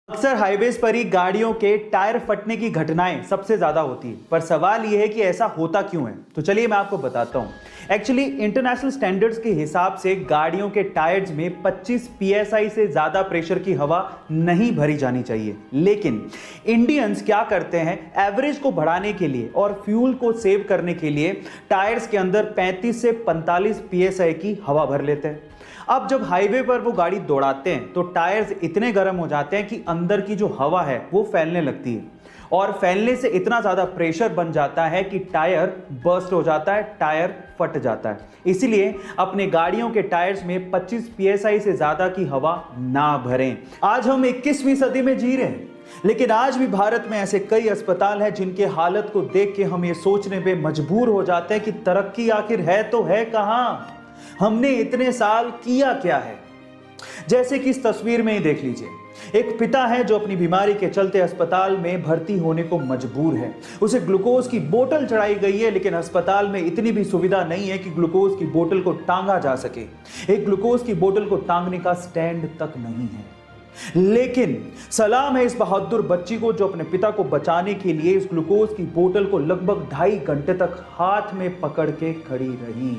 अक्सर हाईवेज पर ही गाड़ियों के टायर फटने की घटनाएं सबसे ज्यादा होती है, पर सवाल यह है कि ऐसा होता क्यों है। तो चलिए मैं आपको बताता हूं। एक्चुअली इंटरनेशनल स्टैंडर्ड्स के हिसाब से गाड़ियों के टायर्स में 25 psi से ज्यादा प्रेशर की हवा नहीं भरी जानी चाहिए, लेकिन इंडियंस क्या करते हैं, एवरेज को बढ़ाने के लिए और फ्यूल को सेव करने के लिए टायर्स के अंदर 35 से 45 psi की हवा भर लेते हैं। अब जब हाईवे पर वो गाड़ी दौड़ाते हैं तो टायर्स इतने गर्म हो जाते हैं कि अंदर की जो हवा है वो फैलने लगती है, और फैलने से इतना ज्यादा प्रेशर बन जाता है कि टायर बर्स्ट हो जाता है, टायर फट जाता है। इसीलिए अपने गाड़ियों के टायर्स में 25 psi से ज्यादा की हवा ना भरें। आज हम 21वीं सदी में जी रहे हैं, लेकिन आज भी भारत में ऐसे कई अस्पताल हैं जिनके हालत को देख के हम ये सोचने पे मजबूर हो जाते हैं कि तरक्की आखिर है तो है कहां, हमने इतने साल किया क्या है। जैसे कि इस तस्वीर में ही देख लीजिए, एक पिता है जो अपनी बीमारी के चलते अस्पताल में भर्ती होने को मजबूर है। उसे ग्लूकोज की बोतल चढ़ाई गई है, लेकिन अस्पताल में इतनी भी सुविधा नहीं है कि ग्लूकोज की बोतल को टांगा जा सके। एक ग्लूकोज की बोतल को टांगने का स्टैंड तक नहीं है। लेकिन सलाम है इस बहादुर बच्ची को जो अपने पिता को बचाने के लिए इस ग्लूकोज की बोतल को लगभग 2.5 घंटे तक हाथ में पकड़ के खड़ी रही।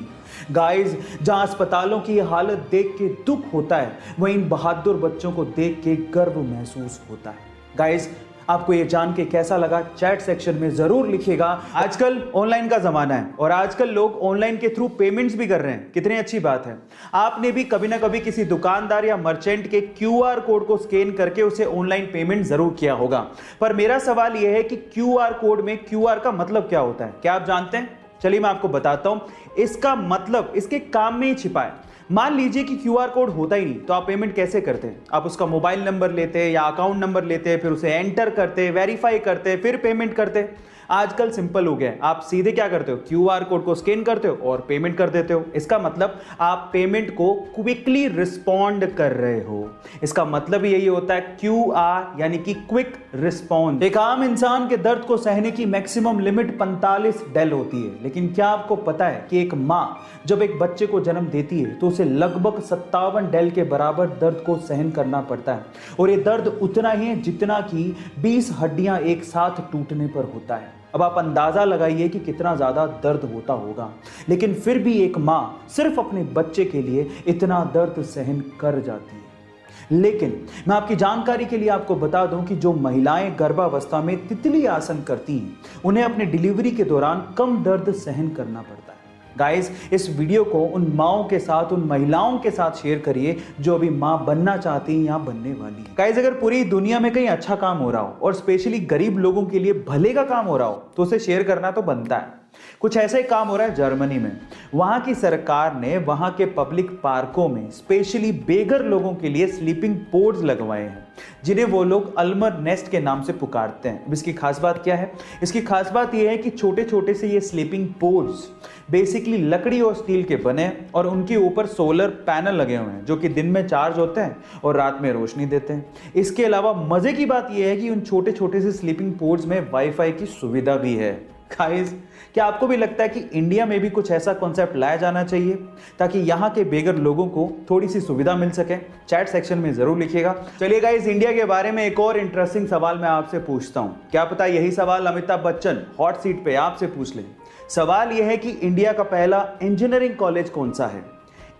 गाइस, जहां अस्पतालों की यह हालत देख के दुख होता है, वहीं इन बहादुर बच्चों को देख के गर्व महसूस होता है। गाइस, आपको ये जान के कैसा लगा चैट सेक्शन में जरूर लिखिएगा। आजकल ऑनलाइन का जमाना है और आजकल लोग ऑनलाइन के थ्रू पेमेंट्स भी कर रहे हैं, कितनी अच्छी बात है। आपने भी कभी ना कभी किसी दुकानदार या मर्चेंट के QR कोड को स्कैन करके उसे ऑनलाइन पेमेंट जरूर किया होगा। पर मेरा सवाल यह है कि QR कोड में QR का मतलब क्या होता है, क्या आप जानते हैं? चलिए मैं आपको बताता हूं। इसका मतलब इसके काम में ही छिपा है। मान लीजिए कि QR कोड होता ही नहीं, तो आप पेमेंट कैसे करते हैं? आप उसका मोबाइल नंबर लेते हैं या अकाउंट नंबर लेते हैं, फिर उसे एंटर करते हैं, वेरीफाई करते हैं, फिर पेमेंट करते हैं। आजकल सिंपल हो गया है, आप सीधे क्या करते हो, QR कोड को स्कैन करते हो और पेमेंट कर देते हो। इसका मतलब आप पेमेंट को क्विकली रिस्पॉन्ड कर रहे हो। इसका मतलब यही होता है QR यानी कि क्विक रिस्पॉन्स। एक आम इंसान के दर्द को सहने की मैक्सिमम लिमिट 45 डेल होती है, लेकिन क्या आपको पता है कि एक मां जब एक बच्चे को जन्म देती है तो उसे लगभग 57 डेल के बराबर दर्द को सहन करना पड़ता है, और ये दर्द उतना ही है जितना कि 20 हड्डियां एक साथ टूटने पर होता है। अब आप अंदाजा लगाइए कि कितना ज्यादा दर्द होता होगा, लेकिन फिर भी एक मां सिर्फ अपने बच्चे के लिए इतना दर्द सहन कर जाती है। लेकिन मैं आपकी जानकारी के लिए आपको बता दूं कि जो महिलाएं गर्भावस्था में तितली आसन करती हैं, उन्हें अपने डिलीवरी के दौरान कम दर्द सहन करना पड़ता है। गाइस, इस वीडियो को उन माओं के साथ, उन महिलाओं के साथ शेयर करिए जो अभी मां बनना चाहती हैं या बनने वाली हैं। गाइस, अगर पूरी दुनिया में कहीं अच्छा काम हो रहा हो और स्पेशली गरीब लोगों के लिए भले का काम हो रहा हो, तो उसे शेयर करना तो बनता है। कुछ ऐसा ही काम हो रहा है जर्मनी में। वहां की सरकार ने वहां के पब्लिक पार्कों में स्पेशली बेघर लोगों के लिए स्लीपिंग पोड्स लगवाए हैं, जिन्हें वो लोग अल्मर नेस्ट के नाम से पुकारते हैं। इसकी खास बात क्या है? इसकी खास बात यह है कि छोटे छोटे से ये स्लीपिंग पोड्स बेसिकली लकड़ी और स्टील के बने, और उनके ऊपर सोलर पैनल लगे हुए हैं जो कि दिन में चार्ज होते हैं और रात में रोशनी देते हैं। इसके अलावा मजे की बात यह है कि उन छोटे छोटे से स्लीपिंग पोड्स में वाईफाई की सुविधा भी है। गाइस, क्या आपको भी लगता है कि इंडिया में भी कुछ ऐसा कॉन्सेप्ट लाया जाना चाहिए ताकि यहाँ के बेघर लोगों को थोड़ी सी सुविधा मिल सके? चैट सेक्शन में जरूर लिखिएगा। चलिए गाइस, इंडिया के बारे में एक और इंटरेस्टिंग सवाल मैं आपसे पूछता हूँ। क्या पता यही सवाल अमिताभ बच्चन हॉट सीट पे आपसे पूछ लें। सवाल यह है कि इंडिया का पहला इंजीनियरिंग कॉलेज कौन सा है?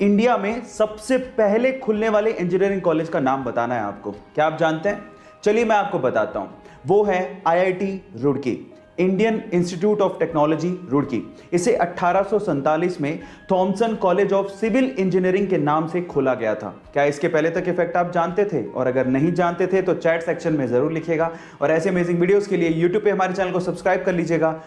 इंडिया में सबसे पहले खुलने वाले इंजीनियरिंग कॉलेज का नाम बताना है आपको। क्या आप जानते हैं? चलिए मैं आपको बताता हूं। वो है IIT Roorkee, Indian Institute of Technology Roorkee. इसे 1847 में Thomson College of Civil Engineering के नाम से खोला गया था। क्या इसके पहले तक इफेक्ट आप जानते थे? और अगर नहीं जानते थे तो चैट सेक्शन में जरूर लिखिएगा। और ऐसे अमेजिंग वीडियोस के लिए यूट्यूब पे हमारे चैनल को सब्सक्राइब कर लीजिएगा